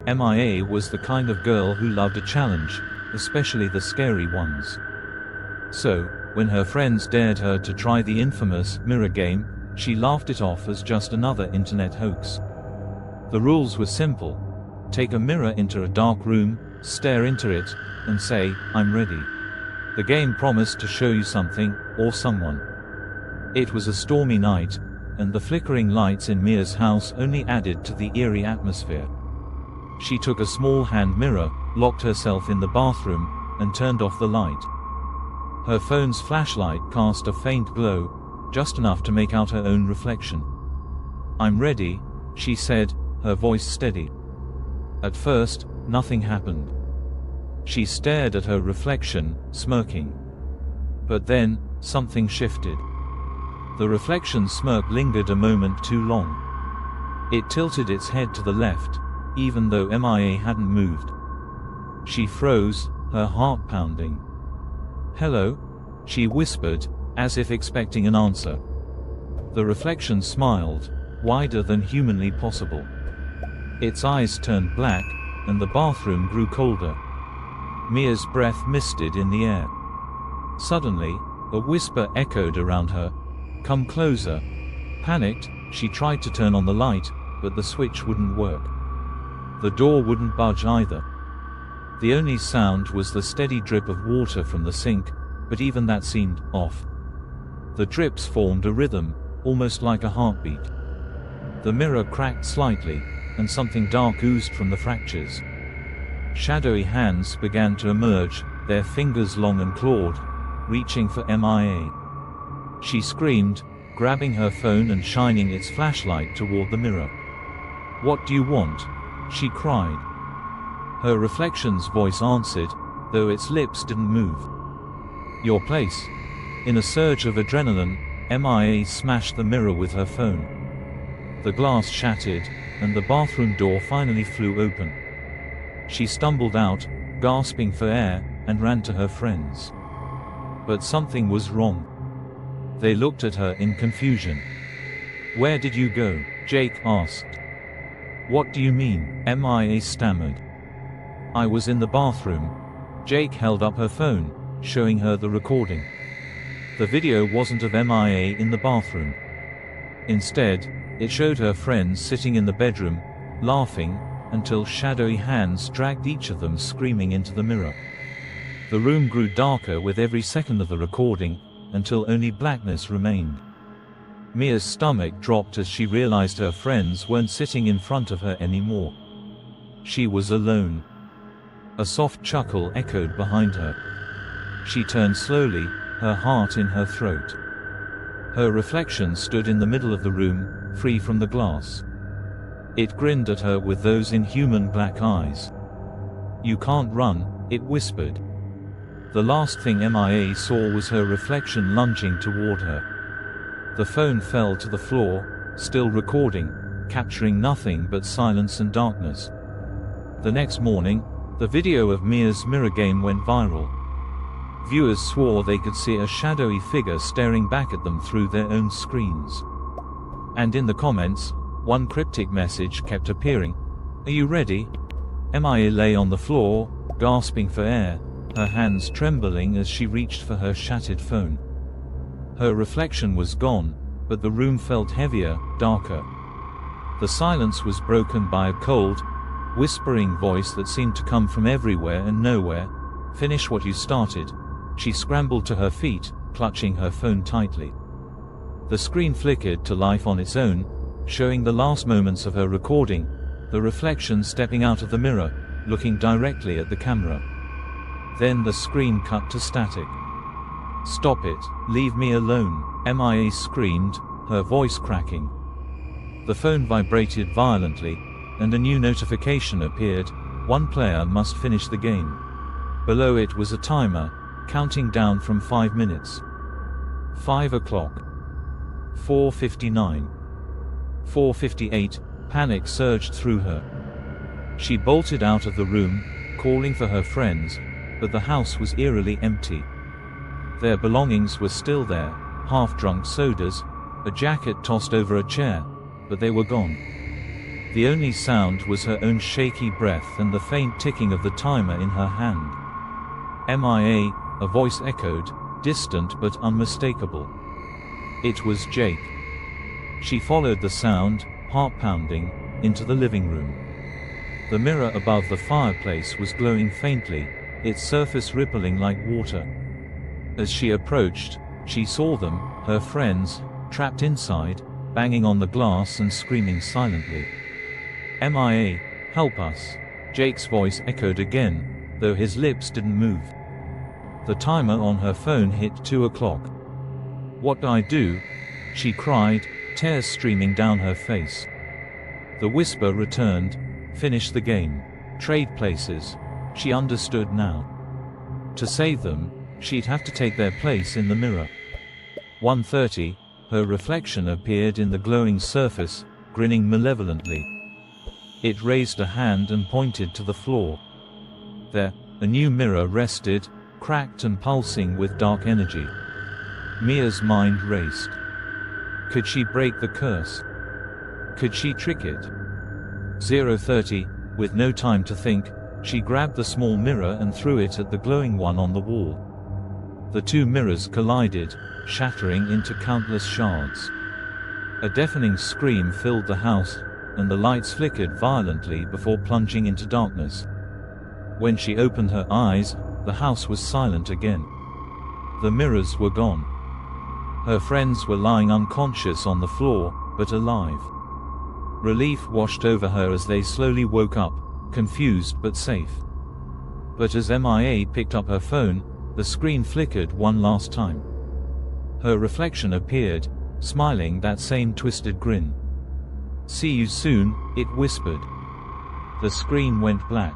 MIA was the kind of girl who loved a challenge, especially the scary ones. So, when her friends dared her to try the infamous mirror game, she laughed it off as just another internet hoax. The rules were simple. Take a mirror into a dark room, stare into it, and say, "I'm ready." The game promised to show you something, or someone. It was a stormy night, and the flickering lights in Mia's house only added to the eerie atmosphere. She took a small hand mirror, locked herself in the bathroom, and turned off the light. Her phone's flashlight cast a faint glow, just enough to make out her own reflection. "I'm ready," she said, her voice steady. At first, nothing happened. She stared at her reflection, smirking. But then, something shifted. The reflection's smirk lingered a moment too long. It tilted its head to the left, even though MIA hadn't moved. She froze, her heart pounding. "Hello?" she whispered, as if expecting an answer. The reflection smiled, wider than humanly possible. Its eyes turned black, and the bathroom grew colder. Mia's breath misted in the air. Suddenly, a whisper echoed around her, "Come closer." Panicked, she tried to turn on the light, but the switch wouldn't work. The door wouldn't budge either. The only sound was the steady drip of water from the sink, but even that seemed off. The drips formed a rhythm, almost like a heartbeat. The mirror cracked slightly, and something dark oozed from the fractures. Shadowy hands began to emerge, their fingers long and clawed, reaching for MIA. She screamed, grabbing her phone and shining its flashlight toward the mirror. "What do you want?" she cried. Her reflection's voice answered, though its lips didn't move. "Your place." In a surge of adrenaline, MIA smashed the mirror with her phone. The glass shattered, and the bathroom door finally flew open. She stumbled out, gasping for air, and ran to her friends. But something was wrong. They looked at her in confusion. "Where did you go?" Jake asked. "What do you mean?" MIA stammered. "I was in the bathroom." Jake held up her phone, showing her the recording. The video wasn't of MIA in the bathroom. Instead, it showed her friends sitting in the bedroom, laughing, until shadowy hands dragged each of them screaming into the mirror. The room grew darker with every second of the recording, until only blackness remained. Mia's stomach dropped as she realized her friends weren't sitting in front of her anymore. She was alone. A soft chuckle echoed behind her. She turned slowly, her heart in her throat. Her reflection stood in the middle of the room, free from the glass. It grinned at her with those inhuman black eyes. "You can't run," it whispered. The last thing MIA saw was her reflection lunging toward her. The phone fell to the floor, still recording, capturing nothing but silence and darkness. The next morning, the video of Mia's mirror game went viral. Viewers swore they could see a shadowy figure staring back at them through their own screens. And in the comments, one cryptic message kept appearing. "Are you ready?" MIA lay on the floor, gasping for air, her hands trembling as she reached for her shattered phone. Her reflection was gone, but the room felt heavier, darker. The silence was broken by a cold, whispering voice that seemed to come from everywhere and nowhere. "Finish what you started." She scrambled to her feet, clutching her phone tightly. The screen flickered to life on its own, showing the last moments of her recording, the reflection stepping out of the mirror, looking directly at the camera. Then the screen cut to static. "Stop it, leave me alone," MIA screamed, her voice cracking. The phone vibrated violently, and a new notification appeared: "One player must finish the game." Below it was a timer, counting down from 5 minutes. 5 o'clock. 4:59. 4:58, panic surged through her. She bolted out of the room, calling for her friends, but the house was eerily empty. Their belongings were still there, half-drunk sodas, a jacket tossed over a chair, but they were gone. The only sound was her own shaky breath and the faint ticking of the timer in her hand. "MIA," a voice echoed, distant but unmistakable. It was Jake. She followed the sound, heart pounding, into the living room. The mirror above the fireplace was glowing faintly, its surface rippling like water. As she approached, she saw them, her friends, trapped inside, banging on the glass and screaming silently. "MIA, help us." Jake's voice echoed again, though his lips didn't move. The timer on her phone hit 2 o'clock. "What do I do?" she cried, tears streaming down her face. The whisper returned, "Finish the game. Trade places." She understood now. To save them, she'd have to take their place in the mirror. 1:30, her reflection appeared in the glowing surface, grinning malevolently. It raised a hand and pointed to the floor. There, a new mirror rested, cracked and pulsing with dark energy. Mia's mind raced. Could she break the curse? Could she trick it? 0:30, with no time to think, she grabbed the small mirror and threw it at the glowing one on the wall. The two mirrors collided, shattering into countless shards. A deafening scream filled the house, and the lights flickered violently before plunging into darkness. When she opened her eyes, the house was silent again. The mirrors were gone. Her friends were lying unconscious on the floor, but alive. Relief washed over her as they slowly woke up, confused but safe. But as MIA picked up her phone, the screen flickered one last time. Her reflection appeared, smiling that same twisted grin. "See you soon," it whispered. The screen went black.